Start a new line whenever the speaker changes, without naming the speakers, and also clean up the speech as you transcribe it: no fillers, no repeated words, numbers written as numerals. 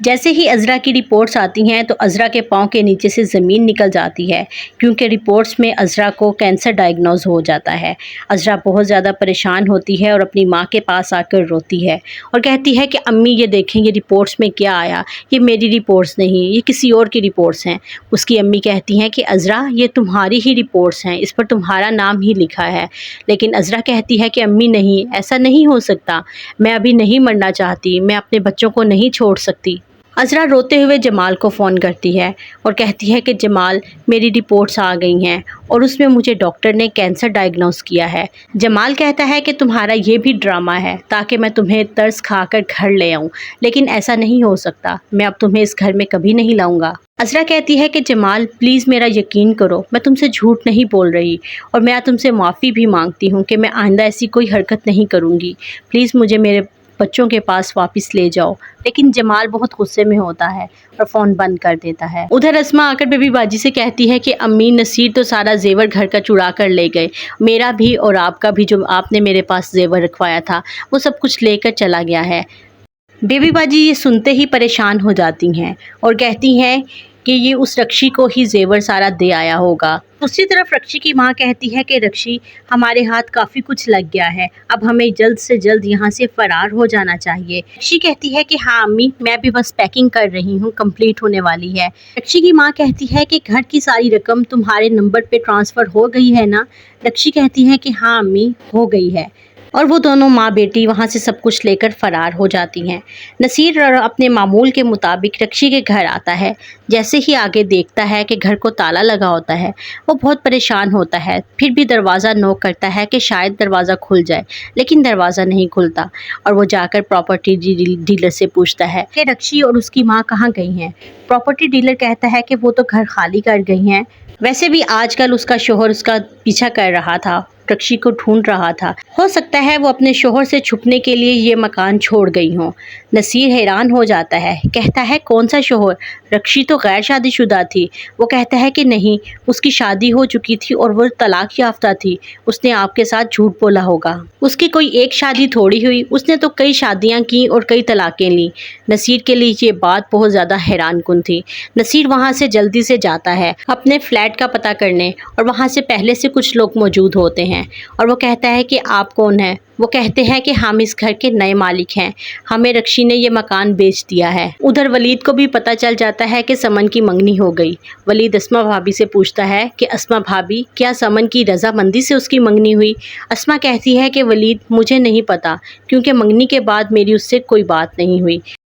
جیسے ہی عذرا کی رپورٹس آتی ہیں تو عذرا کے پاؤں کے نیچے سے زمین نکل جاتی ہے، کیونکہ رپورٹس میں عذرا کو کینسر ڈائگنوز ہو جاتا ہے۔ عذرا بہت زیادہ پریشان ہوتی ہے اور اپنی ماں کے پاس آ کر روتی ہے اور کہتی ہے کہ امی یہ دیکھیں، یہ رپورٹس میں کیا آیا، یہ میری رپورٹس نہیں، یہ کسی اور کی رپورٹس ہیں۔ اس کی امی کہتی ہیں کہ عذرا یہ تمہاری ہی رپورٹس ہیں، اس پر تمہارا نام ہی لکھا ہے۔ لیکن عذرا کہتی ہے کہ امی نہیں، ایسا نہیں ہو سکتا، میں ابھی نہیں مرنا چاہتی، میں اپنے بچوں کو نہیں چھوڑ سکتی۔ عذرا روتے ہوئے جمال کو فون کرتی ہے اور کہتی ہے کہ جمال میری رپورٹس آ گئی ہیں اور اس میں مجھے ڈاکٹر نے کینسر ڈائگنوز کیا ہے۔ جمال کہتا ہے کہ تمہارا یہ بھی ڈرامہ ہے تاکہ میں تمہیں ترس کھا کر گھر لے آؤں، لیکن ایسا نہیں ہو سکتا، میں اب تمہیں اس گھر میں کبھی نہیں لاؤں گا۔ عذرا کہتی ہے کہ جمال پلیز میرا یقین کرو، میں تم سے جھوٹ نہیں بول رہی اور میں تم سے معافی بھی مانگتی ہوں کہ میں آئندہ ایسی کوئی حرکت نہیں کروں گی، پلیز مجھے میرے بچوں کے پاس واپس لے جاؤ۔ لیکن جمال بہت غصے میں ہوتا ہے اور فون بند کر دیتا ہے۔ ادھر اسما آ کر بیبی باجی سے کہتی ہے کہ امی نصیر تو سارا زیور گھر کا چرا کر لے گئے، میرا بھی اور آپ کا بھی، جو آپ نے میرے پاس زیور رکھوایا تھا وہ سب کچھ لے کر چلا گیا ہے۔ بیبی باجی یہ سنتے ہی پریشان ہو جاتی ہیں اور کہتی ہیں کہ یہ اس رکشی کو ہی زیور سارا دے آیا ہوگا۔ دوسری طرف رکشی کی ماں کہتی ہے کہ رکشی ہمارے ہاتھ کافی کچھ لگ گیا ہے، اب ہمیں جلد سے جلد یہاں سے فرار ہو جانا چاہیے۔ رکشی کہتی ہے کہ ہاں امی، میں بھی بس پیکنگ کر رہی ہوں، کمپلیٹ ہونے والی ہے۔ رکشی کی ماں کہتی ہے کہ گھر کی ساری رقم تمہارے نمبر پہ ٹرانسفر ہو گئی ہے نا؟ رکشی کہتی ہے کہ ہاں امی، ہو گئی ہے، اور وہ دونوں ماں بیٹی وہاں سے سب کچھ لے کر فرار ہو جاتی ہیں۔ نصیر اپنے معمول کے مطابق رکشی کے گھر آتا ہے، جیسے ہی آگے دیکھتا ہے کہ گھر کو تالا لگا ہوتا ہے وہ بہت پریشان ہوتا ہے، پھر بھی دروازہ نوک کرتا ہے کہ شاید دروازہ کھل جائے، لیکن دروازہ نہیں کھلتا اور وہ جا کر پراپرٹی ڈیلر سے پوچھتا ہے کہ رکشی اور اس کی ماں کہاں گئی ہیں۔ پراپرٹی ڈیلر کہتا ہے کہ وہ تو گھر خالی کر گئی ہیں، ویسے بھی آج کل اس کا شوہر اس کا پیچھا کر رہا تھا، رکشی کو ڈھونڈ رہا تھا، ہو سکتا ہے وہ اپنے شوہر سے چھپنے کے لیے یہ مکان چھوڑ گئی ہوں۔ نصیر حیران ہو جاتا ہے، کہتا ہے کون سا شوہر؟ رکشی تو غیر شادی شدہ تھی۔ وہ کہتا ہے کہ نہیں، اس کی شادی ہو چکی تھی اور وہ طلاق یافتہ تھی، اس نے آپ کے ساتھ جھوٹ بولا ہوگا، اس کی کوئی ایک شادی تھوڑی ہوئی، اس نے تو کئی شادیاں کی اور کئی طلاقیں لیں۔ نصیر کے لیے یہ بات بہت زیادہ حیران کن تھی۔ نصیر وہاں سے جلدی سے جاتا ہے اپنے فلیٹ کا پتہ کرنے اور وہاں سے پہلے سے کچھ لوگ موجود ہوتے ہیں اور وہ کہتا ہے کہ آپ کون ہیں؟ وہ کہتے ہیں کہ ہم اس گھر کے نئے مالک ہیں، ہمیں رکشی نے یہ مکان بیچ دیا ہے۔ ادھر ولید کو بھی پتہ چل جاتا ہے کہ سمن کی منگنی ہو گئی۔ ولید اسما بھابی سے پوچھتا ہے کہ اسما بھابی، کیا سمن کی رضامندی سے اس کی منگنی ہوئی؟ اسما کہتی ہے کہ ولید مجھے نہیں پتا، کیونکہ منگنی کے بعد میری اس سے کوئی بات نہیں ہوئی۔